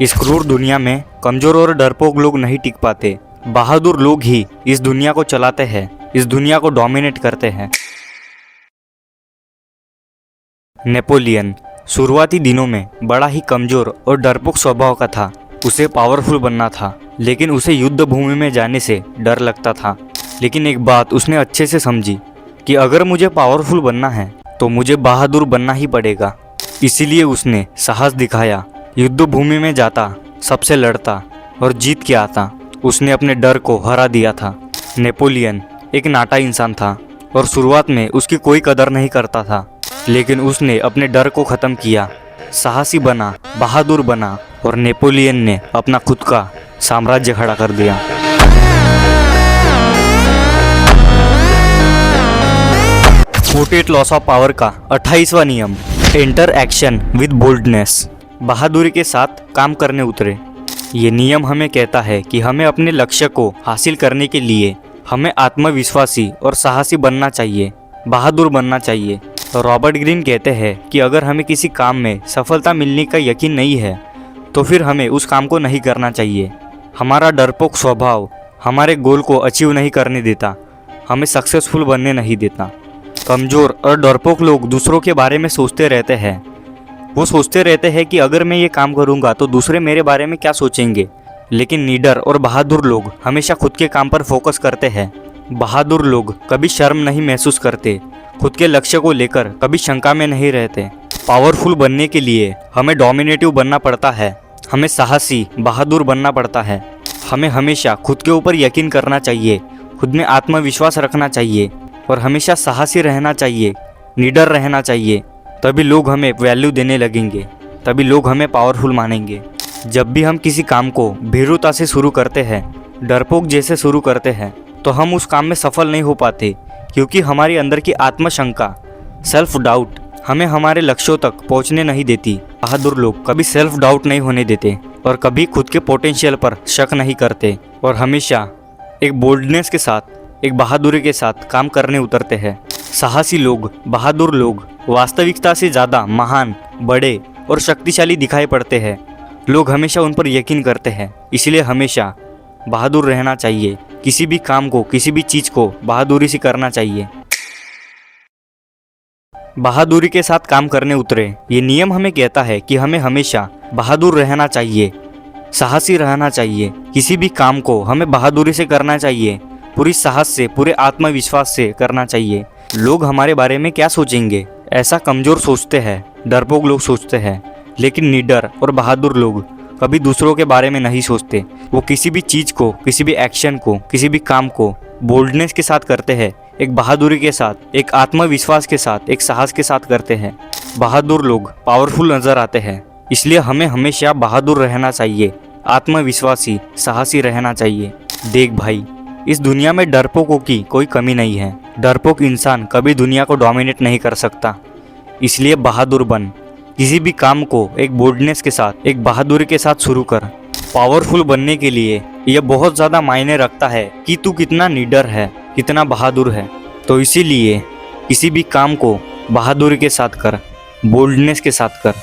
इस क्रूर दुनिया में कमजोर और डरपोक लोग नहीं टिक पाते। बहादुर लोग ही इस दुनिया को चलाते हैं, इस दुनिया को डोमिनेट करते हैं। नेपोलियन शुरुआती दिनों में बड़ा ही कमजोर और डरपोक स्वभाव का था। उसे पावरफुल बनना था, लेकिन उसे युद्ध भूमि में जाने से डर लगता था। लेकिन एक बात उसने अच्छे से समझी कि अगर मुझे पावरफुल बनना है तो मुझे बहादुर बनना ही पड़ेगा। इसीलिए उसने साहस दिखाया, युद्ध भूमि में जाता, सबसे लड़ता और जीत के आता। उसने अपने डर को हरा दिया था। नेपोलियन एक नाटा इंसान था और शुरुआत में उसकी कोई कदर नहीं करता था, लेकिन उसने अपने डर को ख़त्म किया, साहसी बना, बहादुर बना और नेपोलियन ने अपना खुद का साम्राज्य खड़ा कर दिया। 48 लॉस ऑफ पावर का 28वां नियम, एंटर एक्शन विद बोल्डनेस। बहादुरी के साथ काम करने उतरे। ये नियम हमें कहता है कि हमें अपने लक्ष्य को हासिल करने के लिए हमें आत्मविश्वासी और साहसी बनना चाहिए, बहादुर बनना चाहिए। रॉबर्ट ग्रीन कहते हैं कि अगर हमें किसी काम में सफलता मिलने का यकीन नहीं है तो फिर हमें उस काम को नहीं करना चाहिए। हमारा डरपोक स्वभाव हमारे गोल को अचीव नहीं करने देता, हमें सक्सेसफुल बनने नहीं देता। कमज़ोर और डरपोक लोग दूसरों के बारे में सोचते रहते हैं। वो सोचते रहते हैं कि अगर मैं ये काम करूँगा तो दूसरे मेरे बारे में क्या सोचेंगे। लेकिन निडर और बहादुर लोग हमेशा खुद के काम पर फोकस करते हैं। बहादुर लोग कभी शर्म नहीं महसूस करते, खुद के लक्ष्य को लेकर कभी शंका में नहीं रहते। पावरफुल बनने के लिए हमें डोमिनेटिव बनना पड़ता है, हमें साहसी बहादुर बनना पड़ता है। हमें हमेशा खुद के ऊपर यकीन करना चाहिए, खुद में आत्मविश्वास रखना चाहिए और हमेशा साहसी रहना चाहिए, निडर रहना चाहिए। तभी लोग हमें वैल्यू देने लगेंगे, तभी लोग हमें पावरफुल मानेंगे। जब भी हम किसी काम को भीरुता से शुरू करते हैं, डरपोक जैसे शुरू करते हैं, तो हम उस काम में सफल नहीं हो पाते, क्योंकि हमारी अंदर की आत्मशंका, सेल्फ डाउट हमें हमारे लक्ष्यों तक पहुंचने नहीं देती। बहादुर लोग कभी सेल्फ डाउट नहीं होने देते और कभी खुद के पोटेंशियल पर शक नहीं करते और हमेशा एक बोल्डनेस के साथ, एक बहादुरी के साथ काम करने उतरते हैं। साहसी लोग, बहादुर लोग वास्तविकता से ज़्यादा महान, बड़े और शक्तिशाली दिखाई पड़ते हैं। लोग हमेशा उन पर यकीन करते हैं, इसलिए हमेशा बहादुर रहना चाहिए। किसी भी काम को, किसी भी चीज़ को बहादुरी से करना चाहिए। बहादुरी के साथ काम करने उतरे। ये नियम हमें कहता है कि हमें हमेशा बहादुर रहना चाहिए, साहसी रहना चाहिए। किसी भी काम को हमें बहादुरी से करना चाहिए, पूरी साहस से, पूरे आत्मविश्वास से करना चाहिए। लोग हमारे बारे में क्या सोचेंगे, ऐसा कमज़ोर सोचते हैं, डरपोक लोग सोचते हैं। लेकिन निडर और बहादुर लोग कभी दूसरों के बारे में नहीं सोचते। वो किसी भी चीज़ को, किसी भी एक्शन को, किसी भी काम को बोल्डनेस के साथ करते हैं, एक बहादुरी के साथ, एक आत्मविश्वास के साथ, एक साहस के साथ करते हैं। बहादुर लोग पावरफुल नज़र आते हैं, इसलिए हमें हमेशा बहादुर रहना चाहिए, आत्मविश्वासी, साहसी रहना चाहिए। देख भाई, इस दुनिया में डरपोकों की कोई कमी नहीं है। डरपोक इंसान कभी दुनिया को डोमिनेट नहीं कर सकता, इसलिए बहादुर बन। किसी भी काम को एक बोल्डनेस के साथ, एक बहादुरी के साथ शुरू कर। पावरफुल बनने के लिए यह बहुत ज़्यादा मायने रखता है कि तू कितना निडर है, कितना बहादुर है। तो इसीलिए किसी भी काम को बहादुरी के साथ कर, बोल्डनेस के साथ कर।